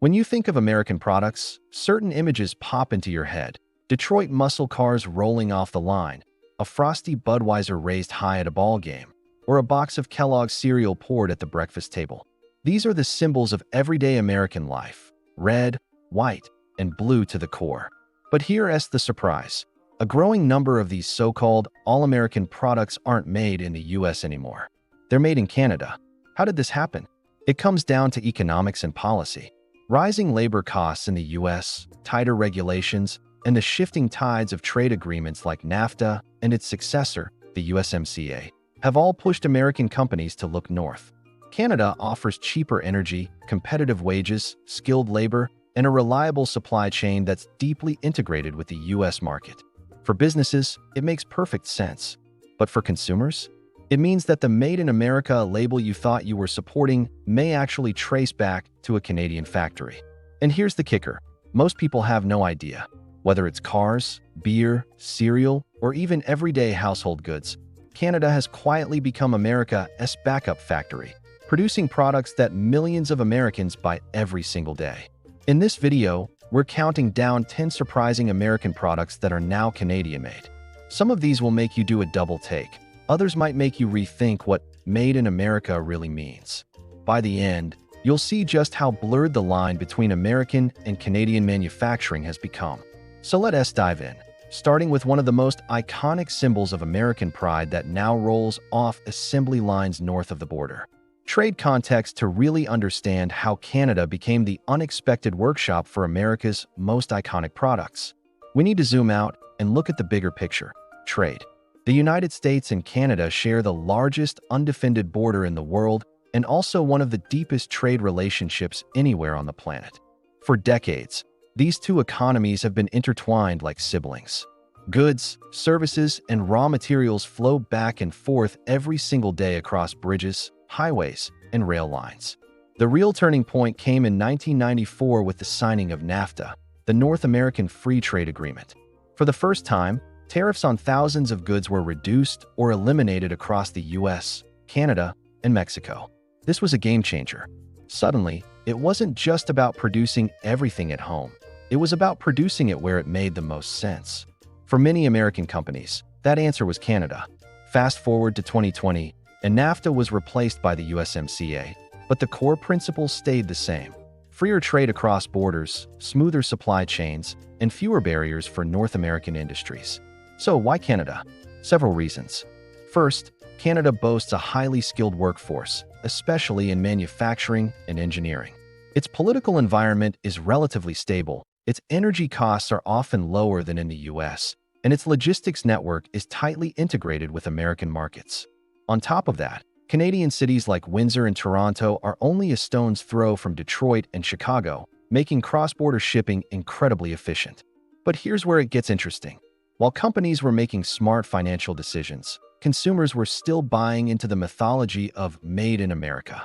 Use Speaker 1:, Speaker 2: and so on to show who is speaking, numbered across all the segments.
Speaker 1: When you think of American products, certain images pop into your head. Detroit muscle cars rolling off the line, a frosty Budweiser raised high at a ball game, or a box of Kellogg's cereal poured at the breakfast table. These are the symbols of everyday American life, red, white, and blue to the core. But here's the surprise. A growing number of these so-called all-American products aren't made in the US anymore. They're made in Canada. How did this happen? It comes down to economics and policy. Rising labor costs in the US, tighter regulations, and the shifting tides of trade agreements like NAFTA and its successor, the USMCA, have all pushed American companies to look north. Canada offers cheaper energy, competitive wages, skilled labor, and a reliable supply chain that's deeply integrated with the US market. For businesses, it makes perfect sense. But for consumers, it means that the Made in America label you thought you were supporting may actually trace back to a Canadian factory. And here's the kicker. Most people have no idea. Whether it's cars, beer, cereal, or even everyday household goods, Canada has quietly become America's backup factory, producing products that millions of Americans buy every single day. In this video, we're counting down 10 surprising American products that are now Canadian-made. Some of these will make you do a double take. Others might make you rethink what Made in America really means. By the end, you'll see just how blurred the line between American and Canadian manufacturing has become. So let's dive in, starting with one of the most iconic symbols of American pride that now rolls off assembly lines north of the border. Trade context to really understand how Canada became the unexpected workshop for America's most iconic products. We need to zoom out and look at the bigger picture: trade. The United States and Canada share the largest undefended border in the world and also one of the deepest trade relationships anywhere on the planet. For decades, these two economies have been intertwined like siblings. Goods, services, and raw materials flow back and forth every single day across bridges, highways, and rail lines. The real turning point came in 1994 with the signing of NAFTA, the North American Free Trade Agreement. For the first time, tariffs on thousands of goods were reduced or eliminated across the US, Canada, and Mexico. This was a game changer. Suddenly, it wasn't just about producing everything at home. It was about producing it where it made the most sense. For many American companies, that answer was Canada. Fast forward to 2020, and NAFTA was replaced by the USMCA, but the core principles stayed the same. Freer trade across borders, smoother supply chains, and fewer barriers for North American industries. So why Canada? Several reasons. First, Canada boasts a highly skilled workforce, especially in manufacturing and engineering. Its political environment is relatively stable, its energy costs are often lower than in the US, and its logistics network is tightly integrated with American markets. On top of that, Canadian cities like Windsor and Toronto are only a stone's throw from Detroit and Chicago, making cross-border shipping incredibly efficient. But here's where it gets interesting. While companies were making smart financial decisions, consumers were still buying into the mythology of Made in America.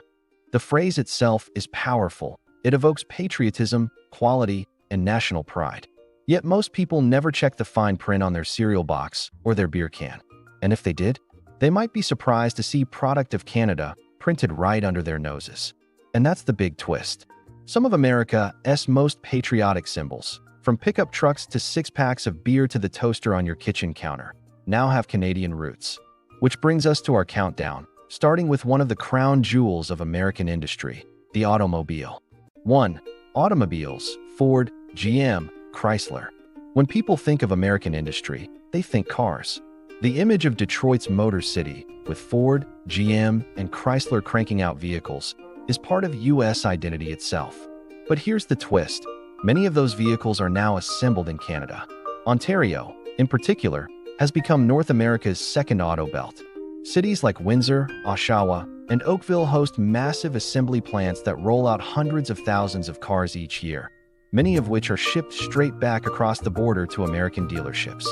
Speaker 1: The phrase itself is powerful. It evokes patriotism, quality, and national pride. Yet most people never check the fine print on their cereal box or their beer can. And if they did, they might be surprised to see "Product of Canada" printed right under their noses. And that's the big twist. Some of America's most patriotic symbols, from pickup trucks to six-packs of beer to the toaster on your kitchen counter, now have Canadian roots. Which brings us to our countdown, starting with one of the crown jewels of American industry, the automobile. 1. Automobiles: Ford, GM, Chrysler. When people think of American industry, they think cars. The image of Detroit's Motor City, with Ford, GM, and Chrysler cranking out vehicles, is part of U.S. identity itself. But here's the twist. Many of those vehicles are now assembled in Canada. Ontario, in particular, has become North America's second auto belt. Cities like Windsor, Oshawa, and Oakville host massive assembly plants that roll out hundreds of thousands of cars each year, many of which are shipped straight back across the border to American dealerships.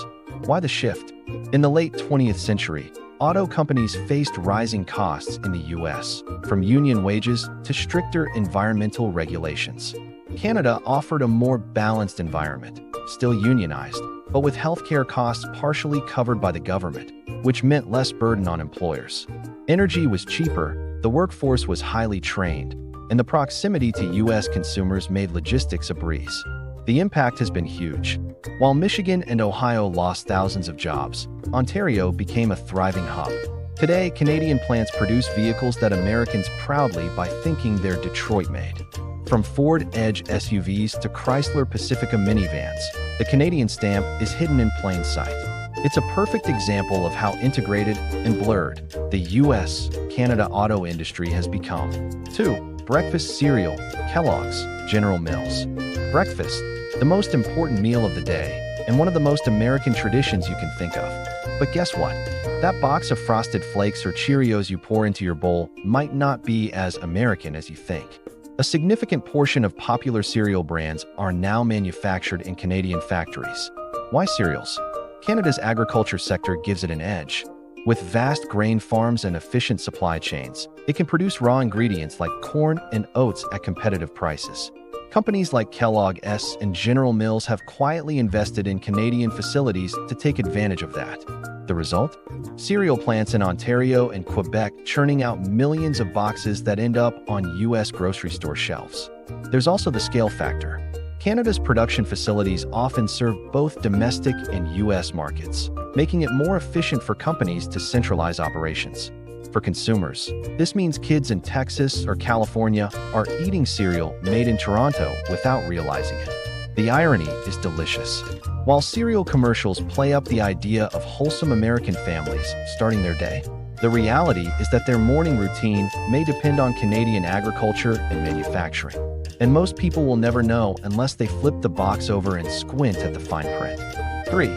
Speaker 1: Why the shift? In the late 20th century, auto companies faced rising costs in the US, from union wages to stricter environmental regulations. Canada offered a more balanced environment, still unionized, but with healthcare costs partially covered by the government, which meant less burden on employers. Energy was cheaper, the workforce was highly trained, and the proximity to U.S. consumers made logistics a breeze. The impact has been huge. While Michigan and Ohio lost thousands of jobs, Ontario became a thriving hub. Today, Canadian plants produce vehicles that Americans proudly buy thinking they're Detroit-made. From Ford Edge SUVs to Chrysler Pacifica minivans, the Canadian stamp is hidden in plain sight. It's a perfect example of how integrated and blurred the U.S.-Canada auto industry has become. 2. Breakfast cereal, Kellogg's, General Mills. Breakfast, the most important meal of the day, and one of the most American traditions you can think of. But guess what? That box of Frosted Flakes or Cheerios you pour into your bowl might not be as American as you think. A significant portion of popular cereal brands are now manufactured in Canadian factories. Why cereals? Canada's agriculture sector gives it an edge. With vast grain farms and efficient supply chains, it can produce raw ingredients like corn and oats at competitive prices. Companies like Kellogg's and General Mills have quietly invested in Canadian facilities to take advantage of that. The result? Cereal plants in Ontario and Quebec churning out millions of boxes that end up on U.S. grocery store shelves. There's also the scale factor. Canada's production facilities often serve both domestic and U.S. markets, making it more efficient for companies to centralize operations. For consumers, this means kids in Texas or California are eating cereal made in Toronto without realizing it. The irony is delicious. While cereal commercials play up the idea of wholesome American families starting their day, the reality is that their morning routine may depend on Canadian agriculture and manufacturing. And most people will never know unless they flip the box over and squint at the fine print. 3.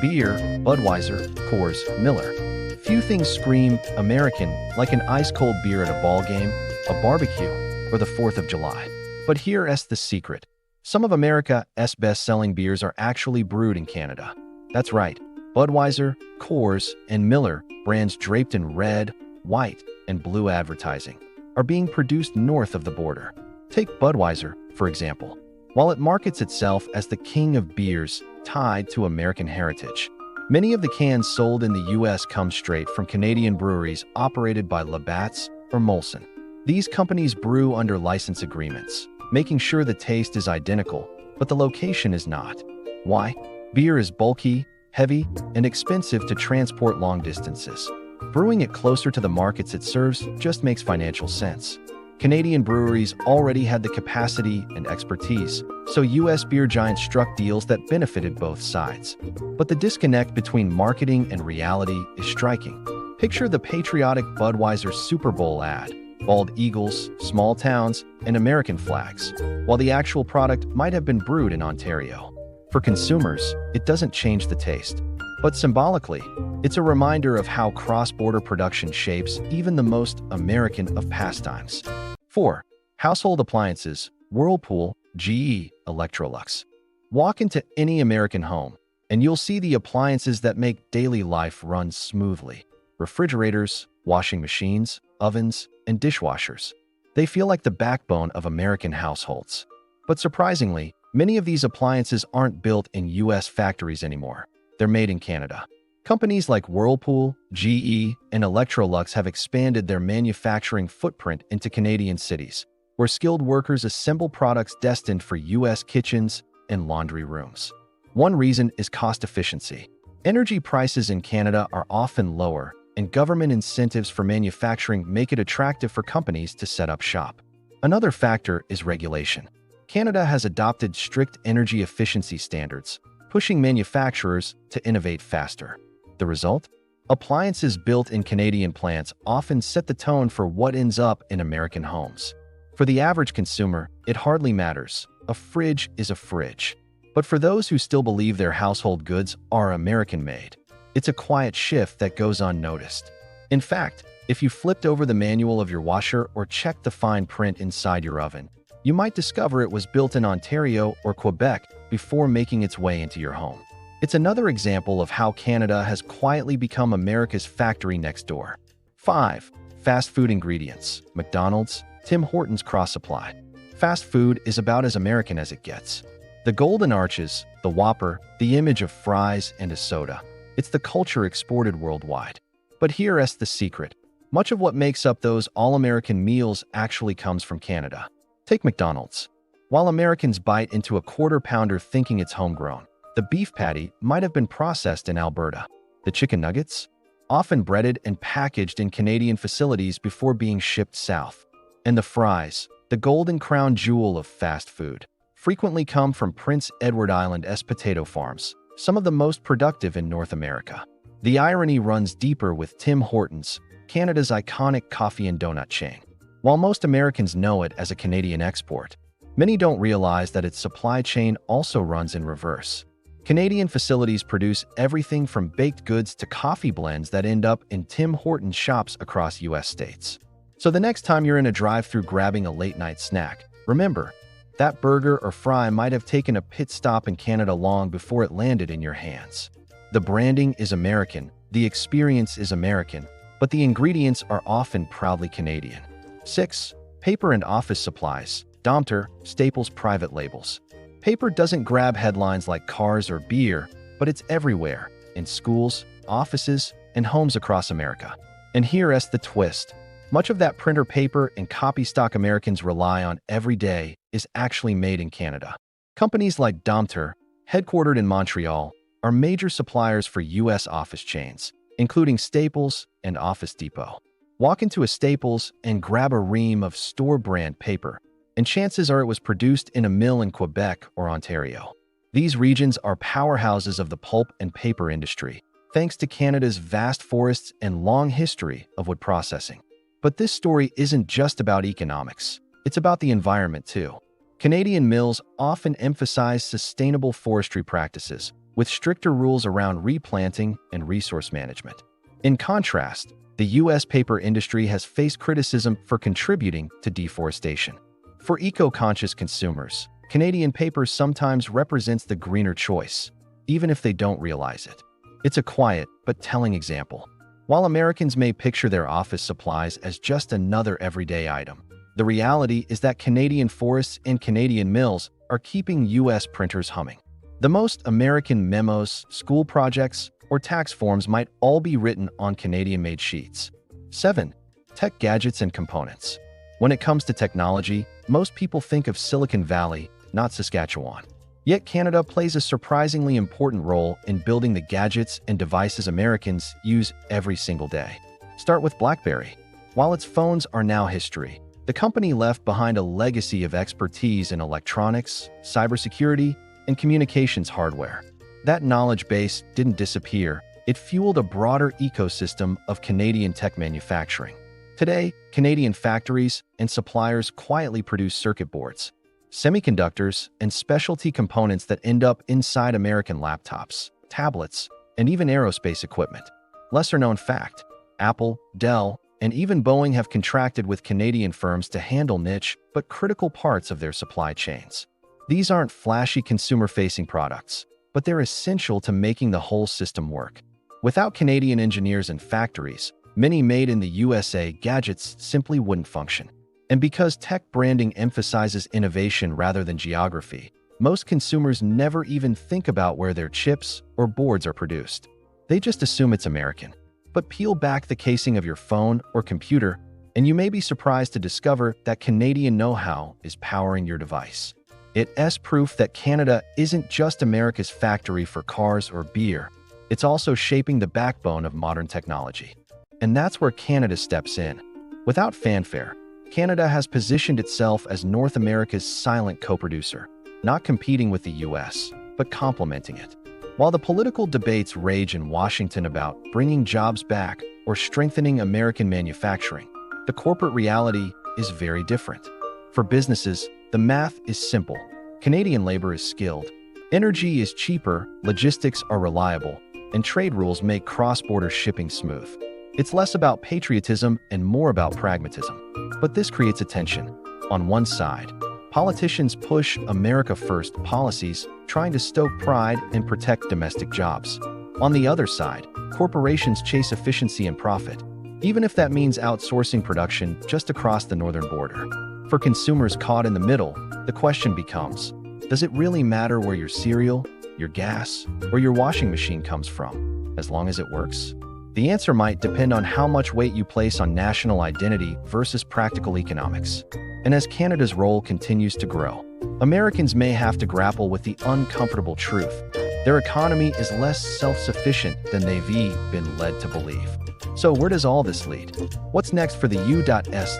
Speaker 1: Beer, Budweiser, Coors, Miller. Few things scream American like an ice-cold beer at a ball game, a barbecue, or the 4th of July. But here's the secret. Some of America's best-selling beers are actually brewed in Canada. That's right, Budweiser, Coors, and Miller, brands draped in red, white, and blue advertising, are being produced north of the border. Take Budweiser, for example. While it markets itself as the king of beers tied to American heritage, many of the cans sold in the U.S. come straight from Canadian breweries operated by Labatt's or Molson. These companies brew under license agreements, making sure the taste is identical, but the location is not. Why? Beer is bulky, heavy, and expensive to transport long distances. Brewing it closer to the markets it serves just makes financial sense. Canadian breweries already had the capacity and expertise, so U.S. beer giants struck deals that benefited both sides. But the disconnect between marketing and reality is striking. Picture the patriotic Budweiser Super Bowl ad, bald eagles, small towns, and American flags, while the actual product might have been brewed in Ontario. For consumers, it doesn't change the taste. But symbolically, it's a reminder of how cross-border production shapes even the most American of pastimes. 4. Household appliances, Whirlpool, GE, Electrolux. Walk into any American home, and you'll see the appliances that make daily life run smoothly. Refrigerators, washing machines, ovens, and dishwashers. They feel like the backbone of American households. But surprisingly, many of these appliances aren't built in U.S. factories anymore. They're made in Canada. Companies like Whirlpool, GE, and Electrolux have expanded their manufacturing footprint into Canadian cities, where skilled workers assemble products destined for U.S. kitchens and laundry rooms. One reason is cost efficiency. Energy prices in Canada are often lower, and government incentives for manufacturing make it attractive for companies to set up shop. Another factor is regulation. Canada has adopted strict energy efficiency standards, pushing manufacturers to innovate faster. The result? Appliances built in Canadian plants often set the tone for what ends up in American homes. For the average consumer, it hardly matters. A fridge is a fridge. But for those who still believe their household goods are American-made, it's a quiet shift that goes unnoticed. In fact, if you flipped over the manual of your washer or checked the fine print inside your oven, you might discover it was built in Ontario or Quebec before making its way into your home. It's another example of how Canada has quietly become America's factory next door. 5. Fast food ingredients, McDonald's, Tim Hortons cross-supply. Fast food is about as American as it gets. The golden arches, the Whopper, the image of fries and a soda. It's the culture exported worldwide. But here's the secret. Much of what makes up those all-American meals actually comes from Canada. Take McDonald's. While Americans bite into a quarter-pounder thinking it's homegrown, the beef patty might have been processed in Alberta. The chicken nuggets? Often breaded and packaged in Canadian facilities before being shipped south. And the fries, the golden crown jewel of fast food, frequently come from Prince Edward Island's potato farms, some of the most productive in North America. The irony runs deeper with Tim Hortons, Canada's iconic coffee and donut chain. While most Americans know it as a Canadian export, many don't realize that its supply chain also runs in reverse. Canadian facilities produce everything from baked goods to coffee blends that end up in Tim Hortons shops across U.S. states. So the next time you're in a drive-thru grabbing a late-night snack, remember, that burger or fry might have taken a pit stop in Canada long before it landed in your hands. The branding is American, the experience is American, but the ingredients are often proudly Canadian. 6. Paper and office supplies. Domter, Staples private labels. Paper doesn't grab headlines like cars or beer, but it's everywhere, in schools, offices, and homes across America. And here's the twist. Much of that printer paper and copy stock Americans rely on every day is actually made in Canada. Companies like Domter, headquartered in Montreal, are major suppliers for U.S. office chains, including Staples and Office Depot. Walk into a Staples and grab a ream of store-brand paper, and chances are it was produced in a mill in Quebec or Ontario. These regions are powerhouses of the pulp and paper industry, thanks to Canada's vast forests and long history of wood processing. But this story isn't just about economics. It's about the environment, too. Canadian mills often emphasize sustainable forestry practices, with stricter rules around replanting and resource management. In contrast, the U.S. paper industry has faced criticism for contributing to deforestation. For eco-conscious consumers, Canadian paper sometimes represents the greener choice, even if they don't realize it. It's a quiet but telling example. While Americans may picture their office supplies as just another everyday item, the reality is that Canadian forests and Canadian mills are keeping U.S. printers humming. The most American memos, school projects, or tax forms might all be written on Canadian-made sheets. 7. Tech gadgets and components. When it comes to technology, most people think of Silicon Valley, not Saskatchewan. Yet Canada plays a surprisingly important role in building the gadgets and devices Americans use every single day. Start with BlackBerry. While its phones are now history, the company left behind a legacy of expertise in electronics, cybersecurity, and communications hardware. That knowledge base didn't disappear. It fueled a broader ecosystem of Canadian tech manufacturing. Today, Canadian factories and suppliers quietly produce circuit boards, semiconductors, and specialty components that end up inside American laptops, tablets, and even aerospace equipment. Lesser-known fact, Apple, Dell, and even Boeing have contracted with Canadian firms to handle niche but critical parts of their supply chains. These aren't flashy consumer-facing products, but they're essential to making the whole system work. Without Canadian engineers and factories, many made in the USA gadgets simply wouldn't function. And because tech branding emphasizes innovation rather than geography, most consumers never even think about where their chips or boards are produced. They just assume it's American. But peel back the casing of your phone or computer, and you may be surprised to discover that Canadian know-how is powering your device. It's proof that Canada isn't just America's factory for cars or beer. It's also shaping the backbone of modern technology. And that's where Canada steps in. Without fanfare, Canada has positioned itself as North America's silent co-producer, not competing with the US, but complementing it. While the political debates rage in Washington about bringing jobs back or strengthening American manufacturing, the corporate reality is very different. For businesses, the math is simple. Canadian labor is skilled, energy is cheaper, logistics are reliable, and trade rules make cross-border shipping smooth. It's less about patriotism and more about pragmatism. But this creates a tension. On one side, politicians push America First policies, trying to stoke pride and protect domestic jobs. On the other side, corporations chase efficiency and profit, even if that means outsourcing production just across the northern border. For consumers caught in the middle, the question becomes, does it really matter where your cereal, your gas, or your washing machine comes from, as long as it works? The answer might depend on how much weight you place on national identity versus practical economics. And as Canada's role continues to grow, Americans may have to grapple with the uncomfortable truth. Their economy is less self-sufficient than they've been led to believe. So where does all this lead? What's next for the U.S.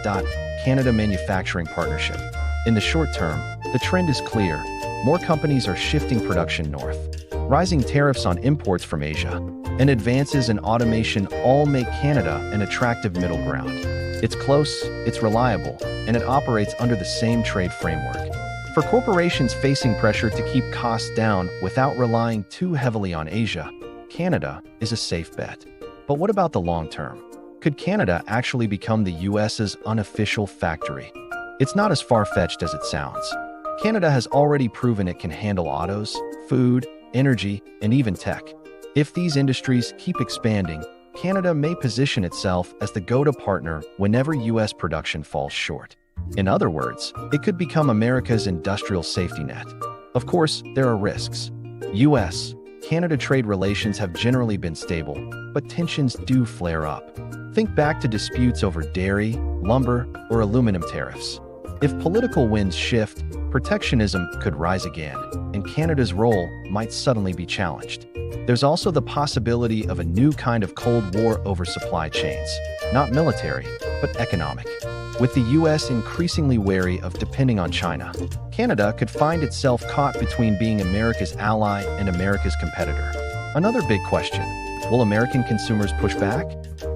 Speaker 1: Canada Manufacturing Partnership? In the short term, the trend is clear. More companies are shifting production north. Rising tariffs on imports from Asia and advances in automation all make Canada an attractive middle ground. It's close, it's reliable, and it operates under the same trade framework. For corporations facing pressure to keep costs down without relying too heavily on Asia, Canada is a safe bet. But what about the long term? Could Canada actually become the US's unofficial factory? It's not as far-fetched as it sounds. Canada has already proven it can handle autos, food, energy, and even tech. If these industries keep expanding, Canada may position itself as the go-to partner whenever US production falls short. In other words, it could become America's industrial safety net. Of course, there are risks. US-Canada trade relations have generally been stable, but tensions do flare up. Think back to disputes over dairy, lumber, or aluminum tariffs. If political winds shift, protectionism could rise again, and Canada's role might suddenly be challenged. There's also the possibility of a new kind of Cold War over supply chains, not military, but economic. With the US increasingly wary of depending on China, Canada could find itself caught between being America's ally and America's competitor. Another big question: will American consumers push back?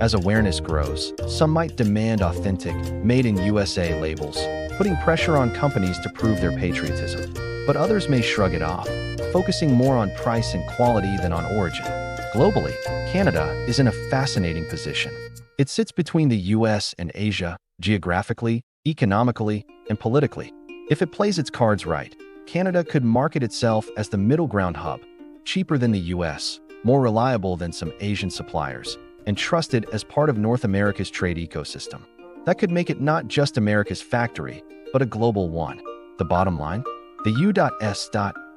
Speaker 1: As awareness grows, some might demand authentic, made in USA labels, putting pressure on companies to prove their patriotism. But others may shrug it off, focusing more on price and quality than on origin. Globally, Canada is in a fascinating position. It sits between the US and Asia, geographically, economically, and politically. If it plays its cards right, Canada could market itself as the middle ground hub, cheaper than the US, more reliable than some Asian suppliers, and trusted as part of North America's trade ecosystem. That could make it not just America's factory, but a global one. The bottom line? The U.S.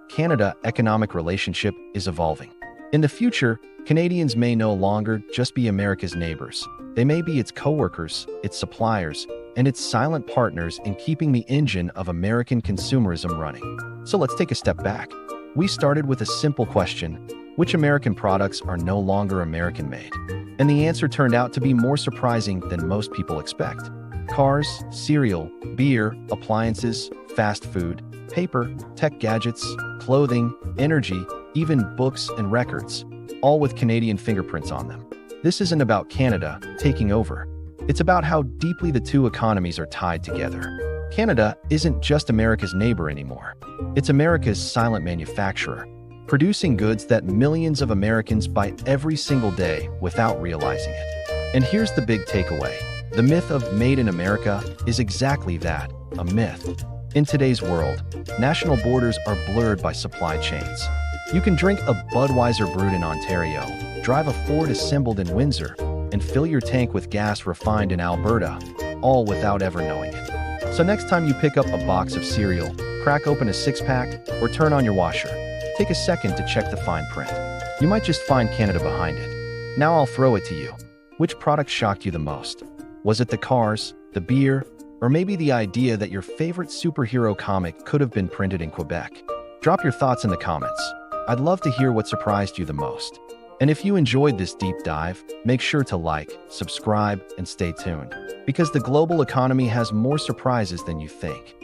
Speaker 1: Canada economic relationship is evolving. In the future, Canadians may no longer just be America's neighbors. They may be its coworkers, its suppliers, and its silent partners in keeping the engine of American consumerism running. So let's take a step back. We started with a simple question: which American products are no longer American-made? And the answer turned out to be more surprising than most people expect. Cars, cereal, beer, appliances, fast food, paper, tech gadgets, clothing, energy, even books and records, all with Canadian fingerprints on them. This isn't about Canada taking over. It's about how deeply the two economies are tied together. Canada isn't just America's neighbor anymore. It's America's silent manufacturer, producing goods that millions of Americans buy every single day without realizing it. And here's the big takeaway. The myth of Made in America is exactly that, a myth. In today's world, national borders are blurred by supply chains. You can drink a Budweiser brewed in Ontario, drive a Ford assembled in Windsor, and fill your tank with gas refined in Alberta, all without ever knowing it. So next time you pick up a box of cereal, crack open a six-pack, or turn on your washer, take a second to check the fine print. You might just find Canada behind it. Now I'll throw it to you. Which product shocked you the most? Was it the cars, the beer, or maybe the idea that your favorite superhero comic could have been printed in Quebec? Drop your thoughts in the comments. I'd love to hear what surprised you the most. And if you enjoyed this deep dive, make sure to like, subscribe, and stay tuned, because the global economy has more surprises than you think.